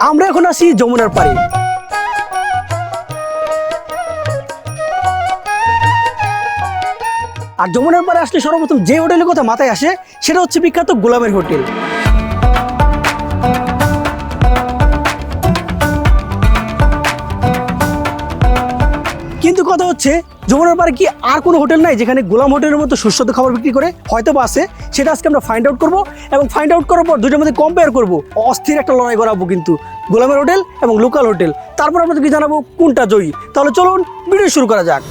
আমরা এখন আছি যমুনার পাড়ে। আর যমুনার পাড়ে আসলে সর্বপ্রথম যে হোটেলের কথা মাথায় আসে সেটা হচ্ছে বিখ্যাত গোলামের হোটেল। কিন্তু কথা হচ্ছে যমুনার পাড়ে কি আর কোনো হোটেল নাই যেখানে গোলাম হোটেলের মতো সুস্বাদু খাবার বিক্রি করে? হয়তো বা আছে, সেটা আজকে আমরা ফাইন্ড আউট করবো এবং ফাইন্ড আউট করার পর দুটোর মধ্যে কম্পেয়ার করবো। অস্থির একটা লড়াই করাবো কিন্তু গোলামের হোটেল এবং লোকাল হোটেল। তারপর আপনাদেরকে জানাবো কোনটা জয়ী। তাহলে চলুন ভিডিও শুরু করা যাক।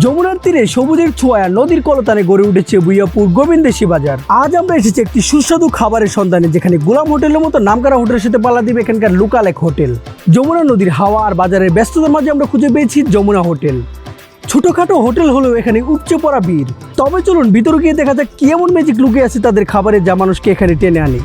যমুনার তীরে সবুজের ছোঁয়া নদীর কলতানে গড়ে উঠেছে বুইয়াপুর গোবিন্দেশী বাজার। আজ আমরা এসেছি একটি সুস্বাদু খাবারের সন্ধানে, যেখানে গোলাম হোটেলের মতো নামকরা হোটেলের সাথে পাল্লা দিবে এখানকার লোকাল এক হোটেল। যমুনা নদীর হাওয়া আর বাজারের ব্যস্ততার মাঝে আমরা খুঁজে পেয়েছি যমুনা হোটেল। ছোটখাটো হোটেল হলেও এখানে উপচে পড়া ভিড়। তবে চলুন ভিতরে গিয়ে দেখা যাক কি এমন ম্যাজিক লুকিয়ে আছে তাদের খাবারে যা মানুষকে এখানে টেনে আনে।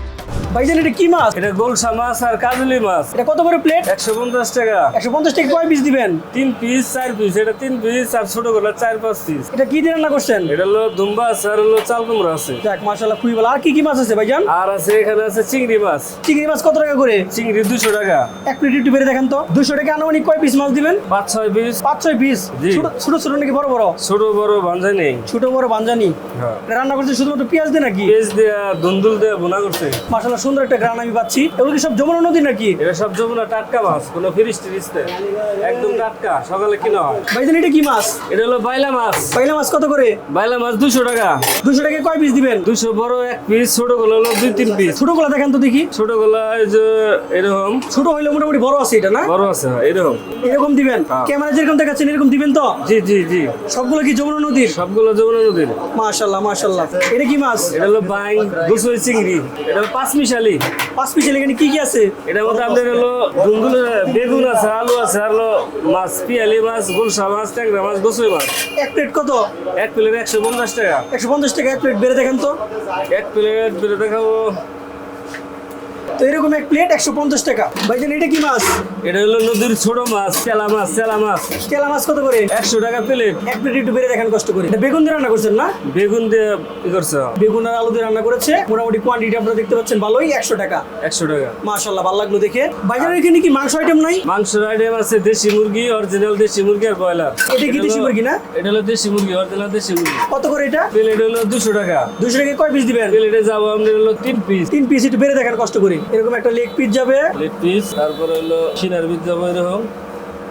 ভাইজান, এটা কি মাছ? এটা গোলসা মাছ আর কাজলি মাছ। এটা কত করে প্লেট? 150 টাকা। 150 টাকা কয় পিস দিবেন? 3 পিস 4 পিস। এটা 3 পিস আর ছোট গুলো 4-5 পিস। এটা কি দিয়ে রান্না করছেন? এটা হলো দুম্বা আছে আর হলো চাল কুমড়া আছে। যাক মাশাআল্লাহ, খুবই ভালো। আর কি কি মাছ আছে ভাইজান? আর আছে এখানে আছে চিংড়ি মাছ। চিংড়ি মাছ কত টাকা করে? চিংড়ি 200 টাকা। এক প্লেট একটু বেড়ে দেখেন তো। 200 টাকা আনুমানিক কয় পিস মাছ দিবেন? 5-6 পিস। 5-6 পিস। জি। ছোট ছোট নাকি বড় বড়? ছোট বড় ভাঞ্জা নেই। ছোট বড় বাঞ্জানি। হ্যাঁ। এটা রান্না করতে শুধুমাত্র পেঁয়াজ দিয়ে নাকি? পেঁয়াজ দিয়ে দুন্দুল দিয়ে ভুনা করছে। মাশাআল্লাহ, সুন্দর একটা গ্রান আমি পাচ্ছি। এগুলো কি সব যমুনা নদী নাকি? এটা সব যমুনা টাটকা মাছ, কোনো ফ্রিজ টিরিজ নেই, একদম টাটকা, সকালে কিনা হয়। ভাইজান, এটা কি মাছ? এটা হলো বাইলা মাছ। পাইলা মাছ কত করে? বাইলা মাছ 200 টাকা। 200 টাকা কয় পিস দিবেন? 200 বড় 1 পিস, ছোট গুলো হলো 2-3 পিস। ছোটগুলো দেখেন তো দেখি। ছোট গুলো এই যে এরকম ছোট হইলে মোটামুটি বড় আছে এটা না? বড় আছে, হ্যাঁ, এরকম এরকম দিবেন? হ্যাঁ। ক্যামেরা যেরকম দেখাচ্ছেন এরকম দিবেন তো? জি জি জি। সবগুলো কি যমুনা নদীর? সবগুলো যমুনা নদীর। মাশাআল্লাহ মাশাআল্লাহ। এটা কি মাছ? এটা হলো বাইং, গুসই চিংড়ি। এটা হলো পাঁচমিশালি। 5 পিস। এখানে কি কি আছে? এটার মধ্যে আপনার হলো দুন্দুল, বেগুন আছে, আলু আছে, আর হলো মাছ, পিয়ালি মাছ, গুলশা মাছ, ট্যাংরা মাছ, গুসই মাছ। এক প্লেট কত? এক প্লেট 150 টাকা। 150 টাকা এক প্লেট বেড়ে দেখেন তো। এক প্লেট বেড়ে দেখাবো। তো এরকম এক প্লেট 150 টাকা। ভাইজান, এটা কি মাছ? এটা হলো নদীর ছোট মাছ, চেলা মাছ। চেলা মাছ কেলা মাছ কত করে? 100 টাকা প্লেট। এক প্লেট একটু বেড়ে দেখেন কষ্ট করে। এটা বেগুন দিয়ে রান্না করছেন না? বেগুন দিয়ে ই করছে বেগুন আর আলু দিয়ে রান্না করেছে। মোটামুটি কোয়ান্টিটি আপনারা দেখতে পাচ্ছেন ভালোই, 100 টাকা। 100 টাকা। মাশাআল্লাহ, ভালো লাগলো দেখে। ভাইজান, এখানে কি মাংস আইটেম নাই? মাংসের আইটেম আছে দেশি মুরগি, অরিজিনাল দেশি মুরগি আর ব্রয়লার। এটা কি দেশি মুরগি না? এটা হলো দেশি মুরগি, অরিজিনাল দেশি মুরগি। কত করে এটা? প্লেট হলো 200 টাকা। 200 টাকা কয় পিস দিবেন? প্লেটে যাবো আপনার হলো 3 পিস। 3 পিস একটু বেড়ে দেখেন কষ্ট করে। এরকম একটা লেগ পিস যাবে। লেগ পিস, তারপরে হলো সিনার পিস যাবো এরকম,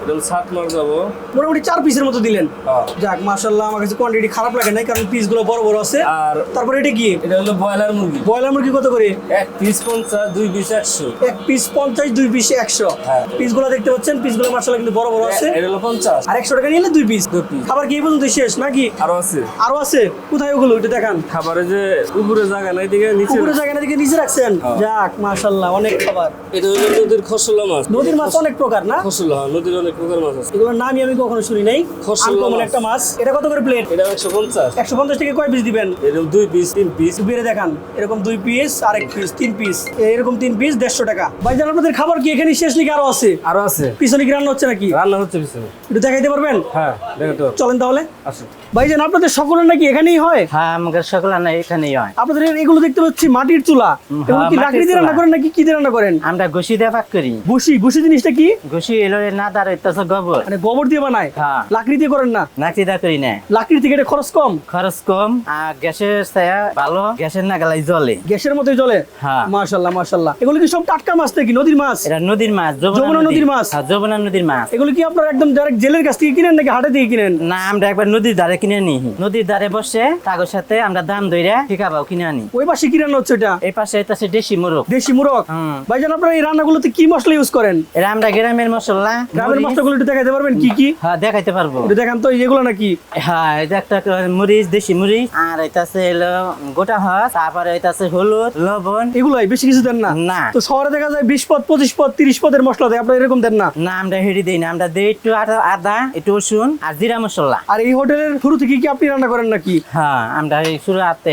এরকম 7 মার যাবো। মোটামুটি 4 পিসের মতো দিলেন। হ্যাঁ। যাক মাশাআল্লাহ, আমার কাছে কোয়ান্টিটি খারাপ লাগে নাই, কারণ পিসগুলো বড় বড় আছে। আর তারপরে এটা কি? এটা হলো ব্রয়লার মুরগি। ব্রয়লার মুরগি কত করে? 1 পিস 50, 2 পিস 100। এক পিস 50, 2 পিস 100। হ্যাঁ। পিসগুলো দেখতে পাচ্ছেন, পিসগুলো মাশাআল্লাহ কিন্তু বড় বড় আছে। এটা হলো 50। আর 100 টাকা নিলে 2 পিস। 2 পিস। খাবার কি এই পর্যন্ত শেষ নাকি? আরো আছে। আরো আছে? কোথায় ওগুলো একটু দেখান। খাবারে যে উপরে জায়গা নাই, দিকে নিচে। পুকুরের জায়গা না দিকে নিচে রাখছেন? হ্যাঁ। যাক মাশাআল্লাহ, অনেক খাবার। এটা হলো নদীর খসলা মাছ। নদীর মাছ অনেক প্রকার না? খসলা, হ্যাঁ, নদীর অনেক প্রকার মাছ আছে। এগুলোর নামই আমি কখনো শুনি নাই। খসলা আনকমন মাছ। একটা মাছ। এটা কত করে প্লেট? এটা 150। 150 টাকা কয় পিস দিবেন? এরকম 2 পিস 3 পিস। বেড়ে দেখান। এরকম 2 পিস আর 1 পিস, 3 পিস। এরকম 3 পিস 150 টাকা। ভাইজান, আপনাদের খাবার কি এখানে শেষ নাকি আরো আছে? আরো আছে। পিছনে কি রান্না হচ্ছে নাকি? রান্না হচ্ছে পিছনে। একটু দেখাইতে পারবেন? হ্যাঁ, দেখো তো। চলেন তাহলে। আসো। ভাইজান, আপনাদের সকলের নাকি এখানেই হয়? হ্যাঁ, আমাদের সকল না এখানেই হয়। আপনাদের এগুলো দেখতে পাচ্ছি মাটির চুলা। এগুলো কি মাটির লাকড়ি দিয়ে চুলা। রান্না করেন নাকি কি দিয়ে রান্না করেন? আমরা ঘুষি দিয়ে পাক করি। ঘুষি? ঘুষি জিনিসটা কি? ঘুষি এলো না দাঁড় হইতেছে গোবর, মানে গোবর দিয়ে বানায়? হ্যাঁ। লাকড়ি দিয়ে করেন না? নাকি দা করি না। লাকড়ি থেকে এটা খরচ কম? খরচ কম আর গ্যাসের ছায়া ভালো, গ্যাসের না গেলাই জলে। গ্যাসের মতোই জ্বলে? হ্যাঁ। মাশাআল্লাহ মাশাআল্লাহ। এগুলো কি সব টাটকা মাছ নাকি নদীর মাছ? এটা নদীর মাছ, যমুনা নদীর মাছ? হ্যাঁ, যমুনা নদীর মাছ। এগুলো কি আপনারা একদম ডাইরেক্ট জেলের কাছ থেকে কিনেন নাকি হাটে থেকে কিনেন? না, আমরা একবার নদীর ধারে কিনে নিই। নদীর ধারে বসে কাগজ সাথে আমরা দাম ধরে ঠিকাবাও কিনে আনি। ওই পাশে কি রান্না হচ্ছে এটা? এই পাশে হইতাছে দেশি মুরগ। দেশি মুরগ? হুম। ভাইজান, আপনারা এই রান্নাগুলোতে কি মশলা ইউজ করেন? এটা আমরা গ্রামের মশলা। গ্রামের মরিচ। মশলাগুলো একটু দেখাইতে পারবেন কি কি? হ্যাঁ, দেখাইতে পারবো। একটু দেখান তো, এগুলো নাকি? হ্যাঁ, এটা একটা মরিচ, দেশি মরিচ, আর হইতাছে হলো গোটা হাঁস, তারপরে হইতাছে হলুদ, লবণ। এগুলাই, বেশি কিছু দেন না? না। তো শহরে দেখা যায় 20 পদ 25 পদ 30 পদের মশলা দেয়, আপনারা এরকম দেন না? না, আমরা হেঁড়ি দিই না, আমরা দিই একটু আদা, একটু রসুন আর জিরা মশলা। আর এই হোটেলের শুরু থেকে কি আপনি রান্না করেন নাকি? হ্যাঁ, আমরা এই শুরু হাতে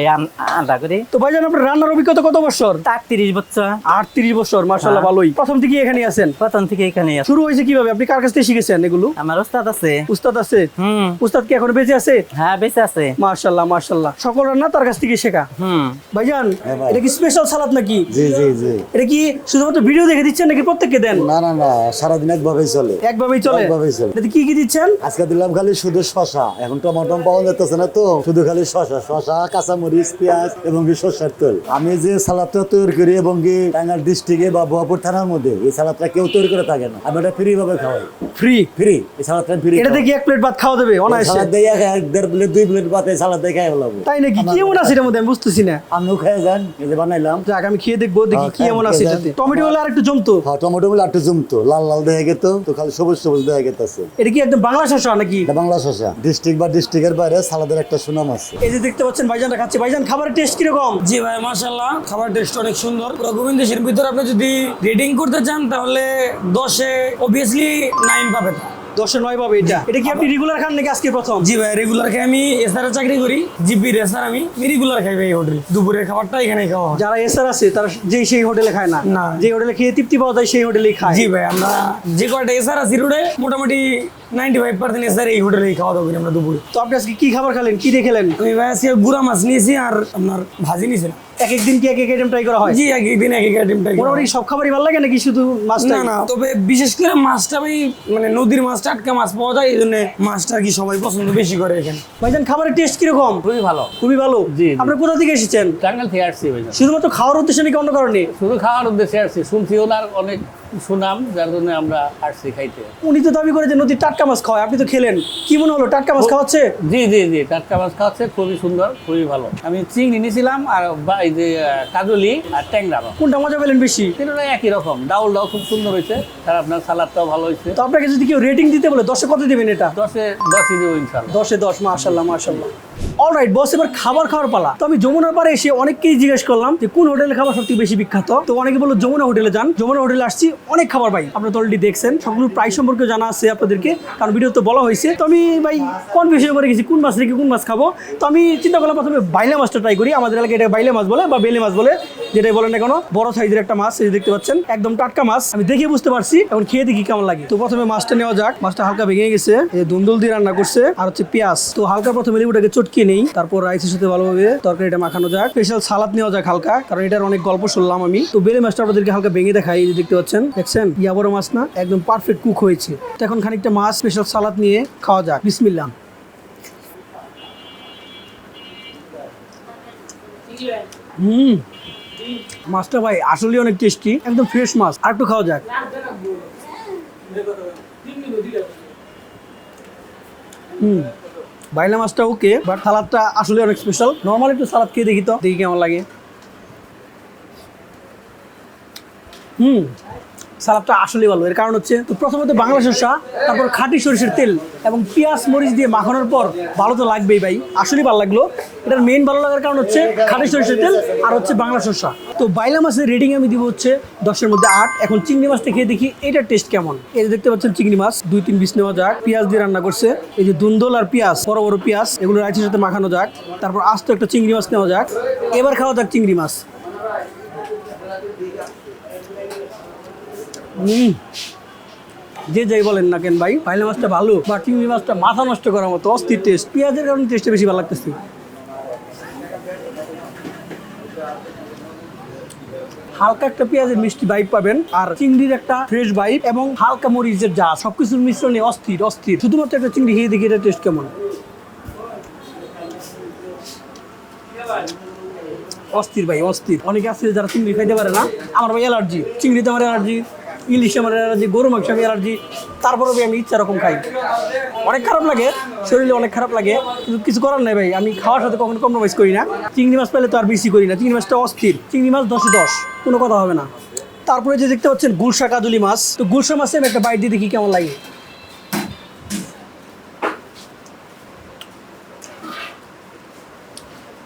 আদা করি। তো ভাইজান, আপনার রান্নার অভিজ্ঞতা কত বছর? 30 বছর। 38 বছর। মাশাআল্লাহ, হ্যাঁ। ভালোই। প্রথম থেকে এখানে আছেন? প্রথম থেকে এখানে শুরু হয়েছে কিভাবে? আপনি কার কাছ থেকে শিখেছেন এগুলো? আমার ওস্তাদ আছে। উস্তাদ আছে? উস্তাদ কি এখন বেঁচে আছে? হ্যাঁ বেঁচে আছে। মাশাআল্লাহ মাশাআল্লাহ, সকল রান্না তার কাছ থেকে শেখা। ভাইজান এটা কি স্পেশাল সালাদ নাকি? জি জি জি। এটা কি শুধুমাত্র ভিডিও দেখে দিচ্ছেন নাকি প্রত্যেককে দেন? না না না, সারাদিন একভাবেই চলে। একভাবেই চলে? একভাবেই চলে। এতে কি কি দিচ্ছেন? আজকে দিলাম খালি শুধু শসা, এখন টমেটো পাওয়া যাচ্ছে না তো, শুধু খালি শসা, শসা, কাঁচামরিচ, পেঁয়াজ এবং কি সরষের তেল। আমি যে সালাদটা তৈরি করি এবং কি টাঙ্গাইল ডিস্ট্রিক্টে বা বোয়াপুর থানার মধ্যে এই সালাদটা কেউ তৈরি করে থাকে না, আমি এটা ফ্রি ভাবে খাওয়াই। ফ্রি? ফ্রি, এই সালাদটা ফ্রি। এটাতে কি 1 প্লেট ভাত খাওয়া দেবে অনায়াসে? সালাদ দিয়ে 1-1.5 প্লেট 2 প্লেট ভাত এই সালাদ দিয়ে খাই ফেলাবো। তাই নাকি? কি এমন আছে এটার মধ্যে আমি বুঝতেছি না। আপনিও খেয়ে যান, এই যে বানাইলাম। যাক আমি খেয়ে দেখবো, দেখি কি হ্যাঁ, এমন আছে খেয়ে এটাতে। যান। টমেটো হলে আর একটু জমতো। হ্যাঁ, টমেটো গুলো একটু জমতো, লাল লাল দেখা গেত তো, খালি সবুজ সবুজ দেখা গেতেছে। এটা কি একদম বাংলা শসা নাকি? এটা বাংলা শসা। ডিস্ট্রিক্ট বা ডিস্ট্রিক্টের বাইরে সালাদের একটা সুনাম আছে। এই যে দেখতে পাচ্ছেন ভাইজানটা খাচ্ছে। ভাইজান খাবারের টেস্ট কিরকম? জি ভাই মাশাআল্লাহ, খাবার টেস্ট অনেক সুন্দর। পুরো গোবিন্দ দেশের ভিতরে আপনি যদি রেটিং করতে চান তাহলে 10-এ অবভিয়াসলি 9 পাবেন। 10-এ 9 পাবে এটা। এটা কি আপনি রেগুলার খান নাকি আজকে প্রথম? জি ভাই রেগুলার খাই, আমি এসআর চাকরি করি, জিপি এসআর। আমি রেগুলার খাই ভাই হোটেল, দুপুরের খাবারটা এখানেই খাওয়া হয়। যারা এসআর আছে তারা সেই হোটেলে খায় না, না। যে হোটেলে খেয়ে তৃপ্তি পাওয়া যায় সেই হোটেলেই খায়। জি ভাই আমরা যে কয়টা এসআর আছি রোডে মোটামুটি 95% এসআর এই হোটেলেই খাওয়া দাওয়া করি আমরা দুপুরে। তো আপনি আজকে কি খাবার খেলেন, কি দিয়ে খেলেন? আমি ভাই আজকে গুড়া মাছ নিয়েছি আর আপনার ভাজি নিয়েছিলাম। এক এক দিন কি এক এক আইটেম ট্রাই করা হয়? জি এক একদিন এক এক আইটেম ট্রাই করি। মোটামুটি সব খাবারই ভালো লাগে নাকি শুধু মাছটা? না না, তবে বিশেষ করে মাছটা ভাই মানে নদীর মাছ, টাটকা মাছ পাওয়া যায়, এই জন্য মাছটা আর কি সবাই পছন্দ বেশি করে এখানে। ভাইজান খাবারের টেস্ট কিরকম? খুবই ভালো। খুবই ভালো। আপনারা কোথা থেকে এসেছেন? টাঙ্গাইল থেকে আসছি ভাই, শুধুমাত্র খাওয়ার উদ্দেশ্যে নাকি অন্য কারণে? শুধু খাওয়ার উদ্দেশ্যে আসছি, শুনছি ওনার অনেক সুনাম, যার জন্য আমরা আসছি খাইতে। উনি তো দাবি করে যে নদীর টাটকা মাছ খাওয়ায়, আপনি তো খেলেন, কি মনে হলো টাটকা মাছ খাওয়াচ্ছে? জি জি জি, টাটকা মাছ খাওয়াচ্ছে, খুবই সুন্দর, খুবই ভালো। আমি চিংড়ি নিয়েছিলাম আর এই যে কাজলি আর ট্যাংরা। কোনটা মজা পেলেন বেশি? তিনটা একই রকম, ডাউলটাও খুব সুন্দর হয়েছে, আর আপনার সালাদটাও ভালো হয়েছে। তো আপনাকে যদি কেউ রেটিং দিতে বলে 10-এ কত দিবেন এটা? 10-এ দেবো ইনশাল্লাহ। 10-এ 10, মাশাআল্লাহ মাশাআল্লাহ। অলরাইট বস, এবার খাবার খাওয়ার পালা। তো আমি যমুনার পাড়ে এসে অনেককেই জিজ্ঞেস করলাম যে কোন হোটেলে খাবার সবথেকে বেশি বিখ্যাত। তো অনেকে বললো যমুনা হোটেলে যান। যমুনা হোটেলে আসছি, অনেক খাবার পাই, আপনারা তো অলরেডি দেখছেন। সবগুলো প্রাইস সম্পর্কে জানা আছে আপনাদেরকে, কারণ ভিডিও তো বলা হয়েছে। তো আমি ভাই কনফিউশন করে গেছি কোন মাছ রেখে কোন মাছ খাবো। তো আমি চিন্তা করলাম প্রথমে বাইলা মাছটা ট্রাই করি। আমাদের এলাকায় এটা বাইলা মাছ বলে বা বেলে মাছ বলে, যেটাই বলেন না কেন, বড় সাইজের একটা মাছ। এই যে দেখতে পাচ্ছেন একদম টাটকা মাছ, আমি দেখে বুঝতে পারছি। এখন খেয়ে দেখি কেমন লাগে। তো প্রথমে মাছটা নেওয়া যাক। মাছটা হালকা ভেঙে গেছে, এই দুন্দুল দিয়ে রান্না করছে আর হচ্ছে পেঁয়াজ। তো হালকা প্রথমে লেবুটাকে চটকিয়ে নেই, তারপর রাইসের সাথে ভালোভাবে তরকারিটা মাখানো যাক। স্পেশাল সালাদ নেওয়া যাক হালকা, কারণ এটার অনেক গল্প শুনলাম আমি। তো বেলে মাছটা আপনাদেরকে হালকা ভেঙে দেখাই। এই যে দেখতে পাচ্ছেন, দেখছেন ইয়া বড় মাছ না, একদম পারফেক্ট কুক হয়েছে। তো এখন খানিকটা মাছ স্পেশাল সালাদ নিয়ে খাওয়া যাক। বিসমিল্লাহ। মাছটা ভাই আসলে অনেক টেস্টি, একদম ফ্রেশ মাছ। আর একটু খাওয়া যাক। বাইলা মাছটা ওকে, বাট সালাদটা আসলে অনেক স্পেশাল। নর্মাল একটু সালাদ খেয়ে দেখি, তো দেখি কেমন লাগে। সালাদটা আসলে ভালো। এর কারণ হচ্ছে, তো প্রথমত বাংলা শসা, তারপর খাঁটি সরিষার তেল এবং পেঁয়াজ মরিচ দিয়ে মাখানোর পর ভালো তো লাগবেই ভাই, আসলেই ভালো লাগলো। এটার মেইন ভালো লাগার কারণ হচ্ছে খাঁটি সরিষার তেল আর হচ্ছে বাংলা শসা। তো বাইলা মাছের রেটিং আমি দিব হচ্ছে 10-এর মধ্যে 8। এখন চিংড়ি মাছটা খেয়ে দেখি এটার টেস্ট কেমন। এই যে দেখতে পাচ্ছেন চিংড়ি মাছ 2-3 পিস নেওয়া যাক। পেঁয়াজ দিয়ে রান্না করছে, এই যে দুন্দল আর পেঁয়াজ, বড় বড় পেঁয়াজ, এগুলো রাইসের সাথে মাখানো যাক। তারপর আস্ত একটা চিংড়ি মাছ নেওয়া যাক। এবার খাওয়া যাক চিংড়ি মাছ। যে যাই বলেন না কেন ভাই, বাইলা মাছটা ভালো, বা চিংড়ি মাছটা মাথা নষ্ট করার মতো অস্থির টেস্ট। পেঁয়াজের কারণে টেস্টটা বেশি ভালো লাগতেছে। হালকা একটা পেঁয়াজের মিষ্টি ভাইব পাবেন, আর চিংড়ির একটা ফ্রেশ ভাইব এবং হালকা মরিচের যা, সবকিছুর মিশ্রণে অস্থির অস্থির। শুধুমাত্র একটা চিংড়ি খেয়ে দেখি এটা টেস্ট কেমন। অস্থির ভাই অস্থির। অনেকে আছে যারা চিংড়ি খাইতে পারে না, আমার ভাই অ্যালার্জি, চিংড়িতে আমার অ্যালার্জি, ইলিশে আমার অ্যালার্জি, গরু মাংস আমি অ্যালার্জি, তারপরেও আমি ইচ্ছা রকম খাই। অনেক খারাপ লাগে, শরীরে অনেক খারাপ লাগে, কিন্তু কিছু করার নাই ভাই। আমি খাওয়ার সাথে কখনো কম্প্রোমাইজ করি না। চিংড়ি মাছ পেলে তো আর বেশি করি না। চিংড়ি মাছটা অস্থির, চিংড়ি মাছ 10-এ 10, কোনো কথা হবে না। তারপরে যে দেখতে পাচ্ছেন গুলশা কাজলি মাছ। তো গুলশা মাছে আমি একটা বাইট দিয়ে দেখি কেমন লাগে।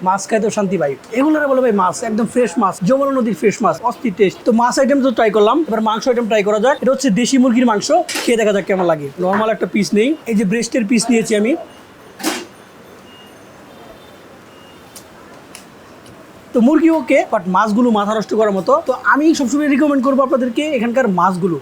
মাছ খাই তো শান্তি ভাই, এগুলোরা বলে ভাই মাছ একদম ফ্রেশ মাছ, যমুনা নদীর ফ্রেশ মাছ, অস্থির টেস্ট। তো মাছ আইটেম তো ট্রাই করলাম, এবার মাংস আইটেম ট্রাই করা যাক। এটা হচ্ছে দেশি মুরগির মাংস, খেয়ে দেখা যাক কেমন লাগে। নর্মাল একটা পিস নেই, এই যে ব্রেস্টের পিস নিয়েছি আমি। তো মুরগি ওকে, বাট মাছগুলো মাথা নষ্ট করার মতো। তো আমি সবসময় রিকমেন্ড করবো আপনাদেরকে এখানকার মাছগুলো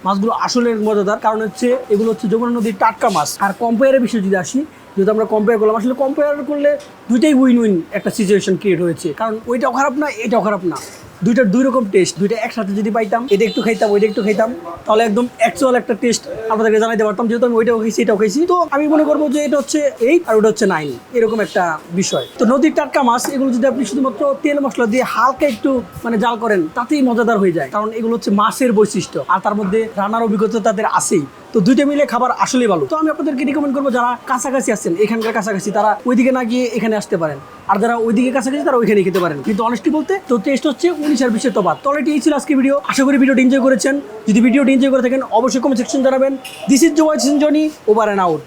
আসলে মজাদার, কারণ হচ্ছে এগুলো হচ্ছে যমুনা নদীর টাটকা মাছ। আর কম্পেয়ারের বিষয়ে যদি আসি, যদি আমরা কম্পেয়ার করলাম, আসলে কম্পেয়ার করলে দুইটাই উইন উইন একটা সিচুয়েশন ক্রিয়েট হয়েছে, কারণ ওইটাও খারাপ না এটাও খারাপ না, দুইটার দুই রকম টেস্ট। দুইটা একসাথে যদি পাইতাম, এটা একটু খাইতাম ওইটা একটু খাইতাম, তাহলে একদম অ্যাকচুয়াল একটা টেস্ট আপনাদেরকে জানাইতে পারতাম। যেহেতু আমি ওইটাও খাইছি এটাও খাইছি, তো আমি মনে করবো যে এটা হচ্ছে 8 আর ওটা হচ্ছে 9, এরকম একটা বিষয়। তো নদীর টাটকা মাছ এগুলো যদি আপনি শুধুমাত্র তেল মশলা দিয়ে হালকা একটু মানে জাল করেন, তাতেই মজাদার হয়ে যায়, কারণ এগুলো হচ্ছে মাছের বৈশিষ্ট্য, আর তার মধ্যে রান্নার অভিজ্ঞতা তাদের আছেই। তো দুইটা মিলে খাবার আসলেই ভালো। তো আমি আপনাদেরকে রিকমেন্ড করবো যারা কাছাকাছি আছেন, এখানকার কাছাকাছি, তারা ওইদিকে না গিয়ে এখানে আসতে পারেন, আর যারা ওইদিকে কাছাকাছি তারা ওইখানে খেতে পারেন। কিন্তু অনেস্টলি বলতে তো টেস্ট হচ্ছে 19 আর 20 তফাৎ। তো এই ছিল আজকে ভিডিও, আশা করি ভিডিওটি এনজয় করেছেন। যদি ভিডিওটি এনজয় করে থাকেন অবশ্যই কমেন্ট সেকশন জানাবেন। This is Johnny, over and out.